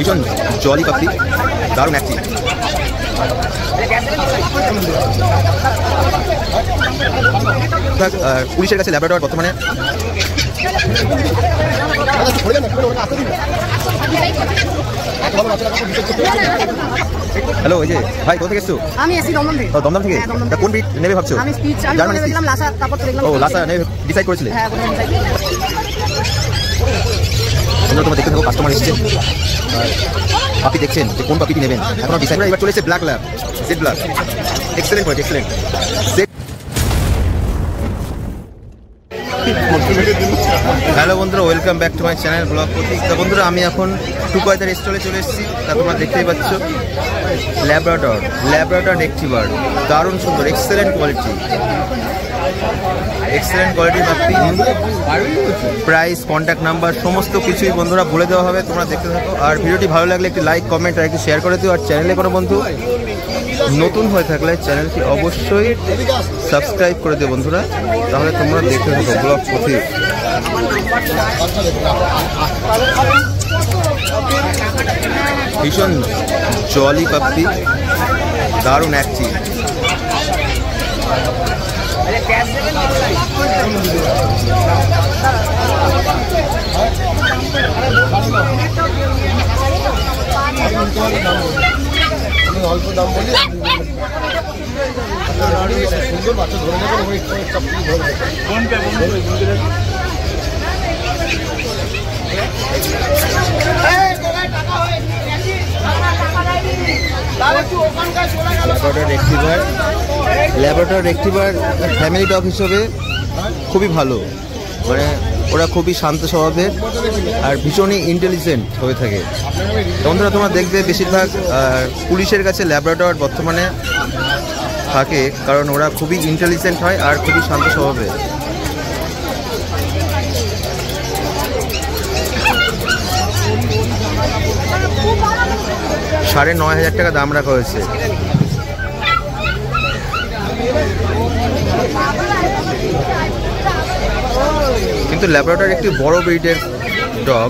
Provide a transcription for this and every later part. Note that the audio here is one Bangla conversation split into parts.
ভীষণ জলি পাখি, দারুণ অ্যাক্টিভ। পুলিশের কাছে ল্যাবরেটরি বর্তমানে। হ্যালো, এই যে ভাই কোথা থেকে এসছো? আমি এসি দমদম থেকে। দমদম থেকে? কোন ব্রিড নেবে ভাবছো? আমি স্পিচ আমি দেখলাম লাসা, তারপর তো দেখলাম। ও লাসা নেবে ডিসাইড করেছিলে? হ্যাঁ, তোমরা দেখতে থাকো, কাস্টমার এসেছে, পাপি দেখছেন যে কোন পাপিটি নেবেন। এখনো ডিসাইড। এবার চলে এসেছে black lab, Z black. Excellent quality, excellent. Hello বন্ধুরা, welcome back to my channel blog Pratik. তো বন্ধুরা, আমি এখন টুকয়দার স্টলে চলে এসেছি। তা তোমরা দেখতেই পাচ্ছ ল্যাব্রাডর রেক্টিভার, দারুণ সুন্দর, এক্সেলেন্ট কোয়ালিটি, এক্সেলেন্ট কোয়ালিটির পাপি। প্রাইস, কন্ট্যাক্ট নাম্বার সমস্ত কিছুই বন্ধুরা বলে দেওয়া হবে, তোমরা দেখতে থাকো। আর ভিডিওটি ভালো লাগলে একটি লাইক, কমেন্ট আর একটু শেয়ার করে দিও। আর চ্যানেলে কোনো বন্ধু নতুন হয়ে থাকলে চ্যানেলটি অবশ্যই সাবস্ক্রাইব করে দিও বন্ধুরা, তাহলে তোমরা দেখতে থাকো ব্লগ প্রতীক। ভীষণ জলি পাপি, দারুণ অ্যাক্টিভ। অল্প দাম বলি সুন্দর বাচ্চা ধরে নেবেন। ল্যাবরেটরি রেক্টিভার ফ্যামিলি ডগ হিসেবে খুবই ভালো, মানে ওরা খুবই শান্ত স্বভাবের আর ভীষণই ইন্টেলিজেন্ট হয়ে থাকে। বন্ধুরা, তোমরা দেখবে বেশিরভাগ পুলিশের কাছে ল্যাবরেটরি বর্তমানে থাকে, কারণ ওরা খুবই ইন্টেলিজেন্ট হয় আর খুবই শান্ত স্বভাবের। $9,500 টাকা দাম রাখা হয়েছে। কিন্তু ল্যাবরেটরি একটি বড় ব্রিডের ডগ।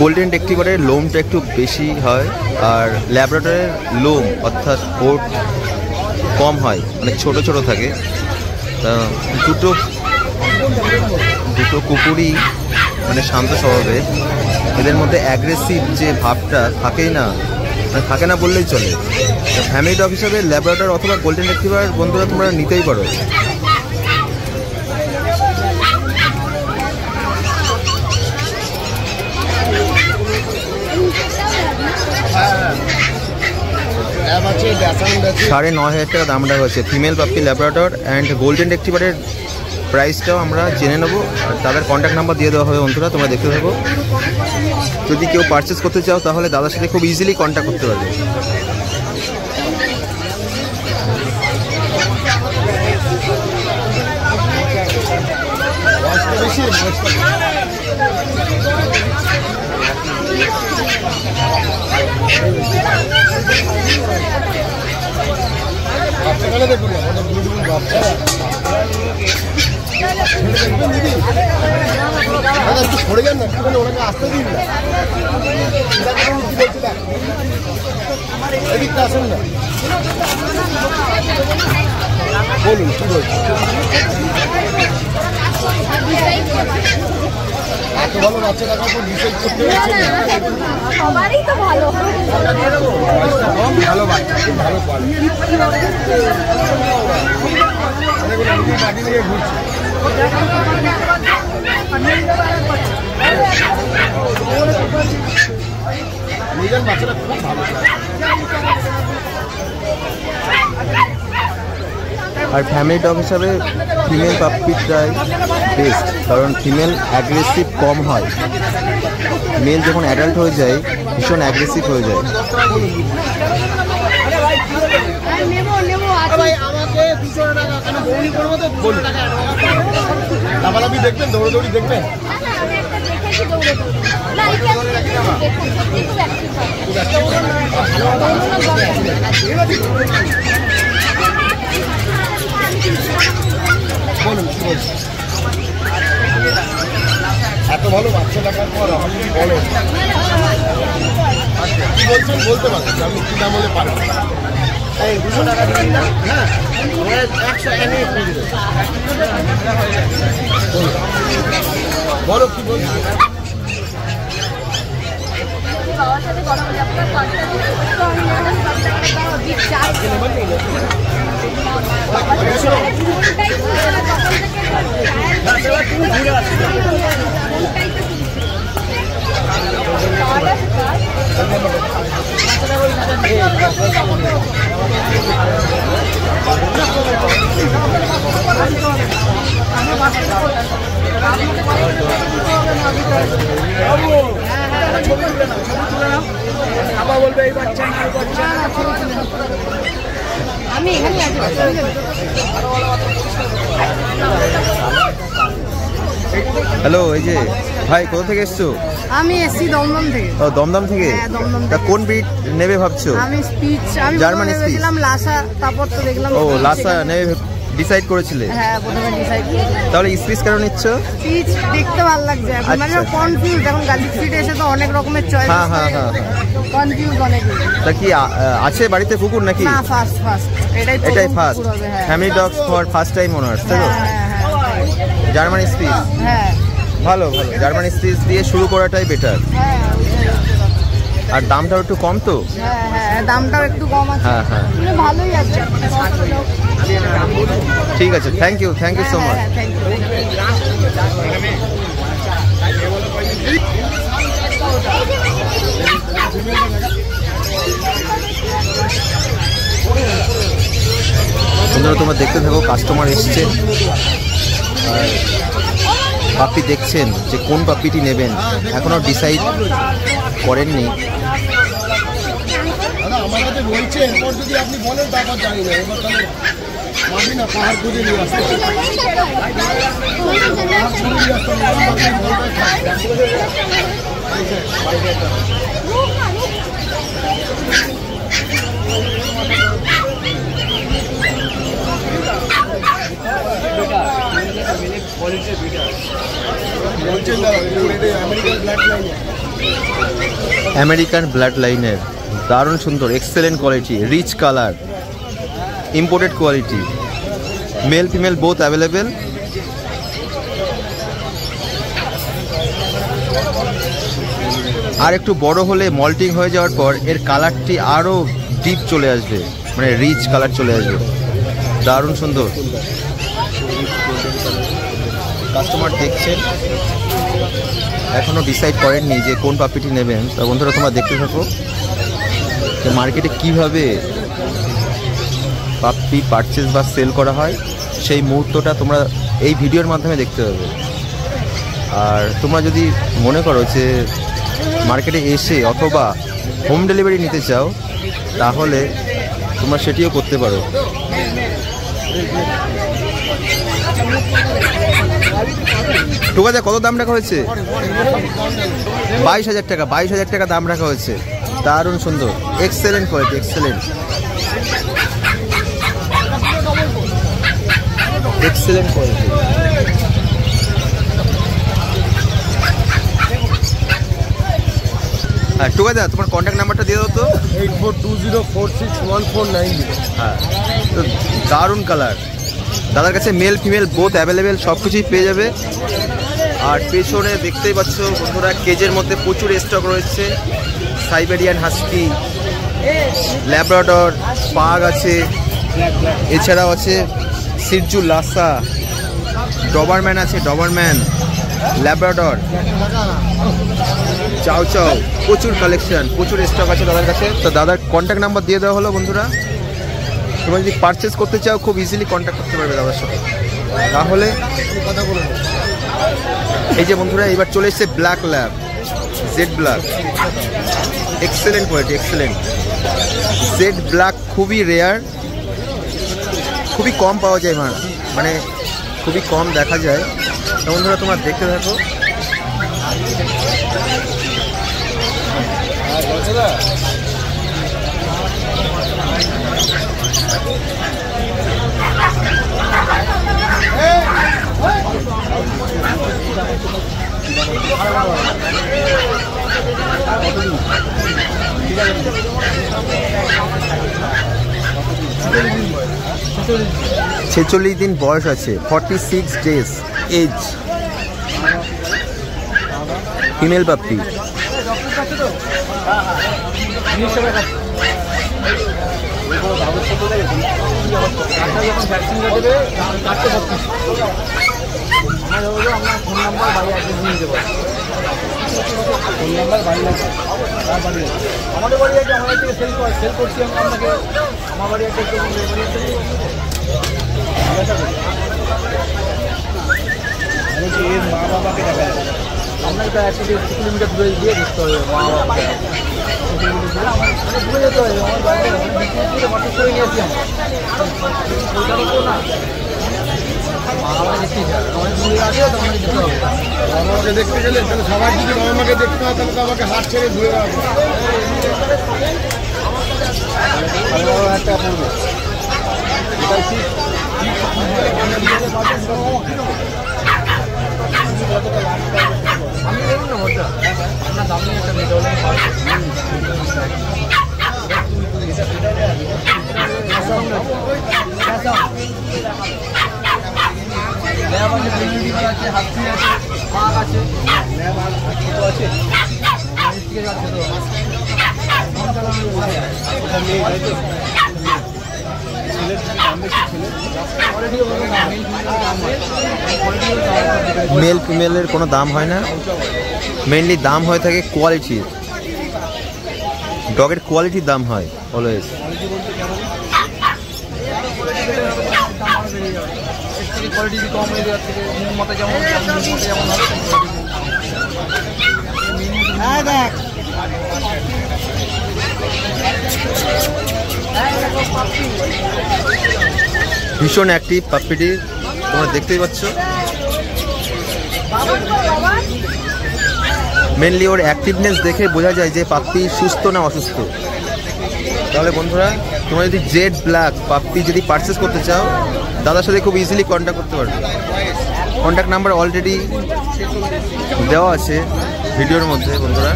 গোল্ডেন রেক্টিভারের লোমটা একটু বেশি হয়, আর ল্যাবরেটরির লোম অর্থাৎ কোট কম হয়, মানে ছোট ছোট থাকে। তা দুটো কুকুরই মানে শান্ত স্বভাবের, এদের মধ্যে অ্যাগ্রেসিভ যে ভাবটা থাকেই না, মানে থাকে না বললেই চলে। ফ্যামিলি ডগ হিসাবে ল্যাবরেটরি অথবা গোল্ডেন রেক্টিভার বন্ধুরা তোমরা নিতেই পারো। $9,500 টাকা দাম রাখা হয়েছে ফিমেল পাপি ল্যাবরেটরি অ্যান্ড গোল্ডেন রেক্টিভারের। প্রাইসটাও আমরা জেনে নেবো, আর তাদের কন্ট্যাক্ট নাম্বার দিয়ে দেওয়া হবে বন্ধুরা, তোমরা দেখতে থাকো। যদি কেউ পারচেস করতে চাও তাহলে দাদার সাথে খুব ইজিলি কন্ট্যাক্ট করতে পারবে। বাচ্চাকালে দেখুন না, আমাদের ব্লুটুথ বাচ্চা একটু সরে যান না, একটুখানি ওনাকে আসতে দিন না। এদিকটা আসেন না, বলুন কি বলছেন। এত ভালো বাচ্চা রাখার পর ডিসাইড করতে সবারই তো ভালো ভালো বাচ্চা, খুব ভালো কোয়ালিটি। বাড়ি থেকে ঘুরছে নিজের বাচ্চাটা খুব ভালো। আর ফ্যামিলি ডগ হিসাবে ফিমেল পাপিটাই বেস্ট, কারণ ফিমেল অ্যাগ্রেসিভ কম হয়। মেল যখন অ্যাডাল্ট হয়ে যায় ভীষণ অ্যাগ্রেসিভ হয়ে যায়। লাফালাফি দেখবেন, দৌড়াদৌড়ি দেখবেন। বলুন কি বলছেন? এত ভালো বাচ্চা দেখার পর আপনি বলেন কি বলছেন বলতে পারেন, আপনি কি দাম হলে পারেন। এই 200 টাকা দিন না, হ্যাঁ 100 এনে বলো কি বলছেন। বাবার সাথে কথা বলে আপনার কন্ট্যাক্ট তো আমি আমি এখানে আছি। হ্যালো, এই যে ভাই কোথা থেকে এসছো? আমি এসছি দমদম থেকে। ও দমদম থেকে? হ্যাঁ, দমদম তা থেকে। কোন ব্রিড নেবে ভাবছো? আমি স্পিচ, আমি জার্মান প্রথমে স্পিচ? ভেবেছিলাম লাসা, তারপর তো দেখলাম ও স্পিচ লাসা এখানে। নেবে ডিসাইড করেছিলে? হ্যাঁ প্রথমে ডিসাইড করেছিলাম। তাহলে স্পিচ কেন নিচ্ছ? স্পিচ দেখতে ভালো লাগছে এখন, মানে আচ্ছা। কনফিউজ। এখন গার্লিক স্পিচ এসে তো অনেক রকমের চয়েস, হ্যাঁ হ্যাঁ হ্যাঁ। কনফিউজ অনেক। তা কি আছে বাড়িতে কুকুর নাকি? না, ফার্স্ট এটাই এটাই ফার্স্ট কুকুর হবে। হ্যাঁ family dogs for first time owners, তাই তো? হ্যাঁ হ্যাঁ জার্মান স্পিচ হ্যাঁ ভালো ভালো, জার্মান স্পিচ দিয়ে শুরু করাটাই বেটার। হ্যাঁ ওইটাই হচ্ছে কথা। আর দামটাও একটু কম তো? হ্যাঁ হ্যাঁ দামটাও একটু কম আছে। হ্যাঁ হ্যাঁ মানে ভালোই আছে। ঠিক আছে, থ্যাংক ইউ সো মাচ। হ্যাঁ থ্যাংক ইউ। বন্ধুরা তোমরা দেখতে থাকো, কাস্টমার এসছে আর পাপ্পি দেখছেন যে কোন পাপ্পিটি নেবেন, এখনও ডিসাইড করেননি। দাদা আমার কাছে রয়েছে, এরপর যদি আপনি বলেন তারপর জানি না, এবার তাহলে মাঝি না পাহাড় খুঁজে নিয়ে আসতে বলছেন দাদা American black line, American blood লাইনের দারুণ সুন্দর, excellent quality, rich colour, imported quality, male female both available. আর একটু বড় হলে মল্টিং হয়ে যাওয়ার পর এর কালারটি আরও ডিপ চলে আসবে, মানে রিচ কালার চলে আসবে, দারুণ সুন্দর। কাস্টমার দেখছেন, এখনও ডিসাইড করেননি যে কোন পাপ্পিটি নেবেন। তা বন্ধুরা তোমরা দেখতে থাকো যে মার্কেটে কীভাবে পাপ্পি পারচেস বা সেল করা হয়, সেই মুহূর্তটা তোমরা এই ভিডিওর মাধ্যমে দেখতে পাবে। আর তোমরা যদি মনে করো যে মার্কেটে এসে অথবা হোম ডেলিভারি নিতে চাও, তাহলে তোমরা সেটিও করতে পারো। ঠিক আছে, কত দাম রাখা হয়েছে? 22,000 টাকা। 22,000 টাকা দাম রাখা হয়েছে, দারুণ সুন্দর, excellent quality, excellent excellent quality. হ্যাঁ ঠিক আছে, তোমার কন্ট্যাক্ট নাম্বারটা দিয়ে দাও তো। 8420461490। হ্যাঁ, তো দারুণ কালার, দাদার কাছে মেল ফিমেল বোথ অ্যাভেলেবেল, সব কিছুই পেয়ে যাবে। আর পেছনে দেখতেই পাচ্ছ বন্ধুরা, কেজের মধ্যে প্রচুর স্টক রয়েছে। সাইবেরিয়ান হাস্কি, ল্যাব্রাডর, পাগ আছে, এছাড়াও আছে সিরজু লাসা, ডবারম্যান আছে, ডবারম্যান, ল্যাব্রাডর, চাও চাও, প্রচুর কালেকশন, প্রচুর স্টক আছে দাদার কাছে। তো দাদার কন্ট্যাক্ট নাম্বার দিয়ে দেওয়া হলো বন্ধুরা, তোমরা যদি পারচেস করতে চাও খুব ইজিলি কন্ট্যাক্ট করতে পারবে দাদার সাথে। তাহলে এই যে বন্ধুরা, এবার চলে এসছে black lab, Z black, excellent quality, excellent. Jet black খুবই রেয়ার, খুবই কম পাওয়া যায়, মানে খুবই কম দেখা যায়। বন্ধুরা তোমরা দেখতে থাকো। ছেচল্লিশ দিন বয়স আছে, 46 days age, female puppy. Phone number বাড়ি অ্যাড্রেস নিয়ে দিতে পারি। ফোন নাম্বার বাড়ি আছে, আমাদের বাড়ি আছে, আমাদের থেকে সেল করছি আমি আপনাকে। আমার বাড়ি আছে, এর মা বাবাকে দেখা যাবে। আপনাকে তো 1 কিলোমিটার দূরে দিয়ে দেখতে হবে মা বাবাকে, দূরে যেতে হবে। আমার বাড়িতে হঠাৎ করে নিয়েছি আমি, না আমাকে দেখতে গেলে তাহলে সবাই যদি মামাকে দেখতে হয় তাহলে তো আমাকে হাত ছেড়ে ঘুরে বেড়াবো। একটা পড়বে আমি দেখুন না ওটা আপনার দাম নিয়ে আছে, হাতি আছে, বাঘ আছে, আছে। মেল ফিমেলের কোনো দাম হয় না, মেনলি দাম হয়ে থাকে কোয়ালিটির, ডগের কোয়ালিটির দাম হয় অলওয়েজ। কোয়ালিটি কম হয়ে যাওয়ার থেকে মতো যেমন দেখ ভীষণ অ্যাক্টিভ পাপ্পিটি, তোমরা দেখতেই পাচ্ছ। মেনলি ওর অ্যাক্টিভনেস দেখে বোঝা যায় যে পাপ্পি সুস্থ না অসুস্থ। তাহলে বন্ধুরা তোমরা যদি জেড ব্ল্যাক পাপ্পি যদি পারচেস করতে চাও, দাদার সাথে খুব ইজিলি কন্ট্যাক্ট করতে পারবে। কন্ট্যাক্ট নাম্বার অলরেডি দেওয়া আছে ভিডিওর মধ্যে। বন্ধুরা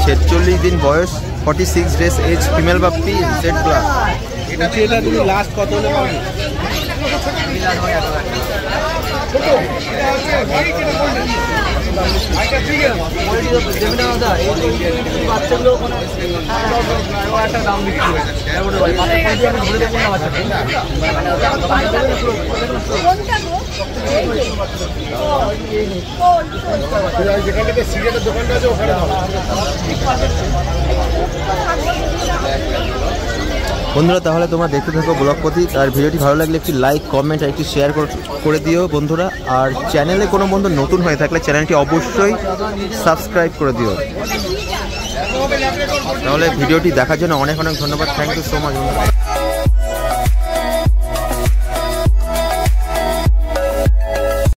46 দিন বয়স, 46 days age, female puppy, Z black. এটা তুমি লাস্ট কত হলে পাবে? বাচ্চাগুলো একটা দাম বিক্রি যেখান থেকে সিগারেটের দোকানটা আছে ওখানে বন্ধুরা তাহলে তোমরা দেখতে থাকো ব্লগপতি। আর ভিডিওটি ভালো লাগলে একটি লাইক, কমেন্ট আর একটি শেয়ার করে দিও বন্ধুরা। আর চ্যানেলে কোনো বন্ধু নতুন হয়ে থাকলে চ্যানেলটি অবশ্যই সাবস্ক্রাইব করে দিও। তাহলে ভিডিওটি দেখার জন্য অনেক অনেক ধন্যবাদ। থ্যাংক ইউ সো মাচ বন্ধুরা।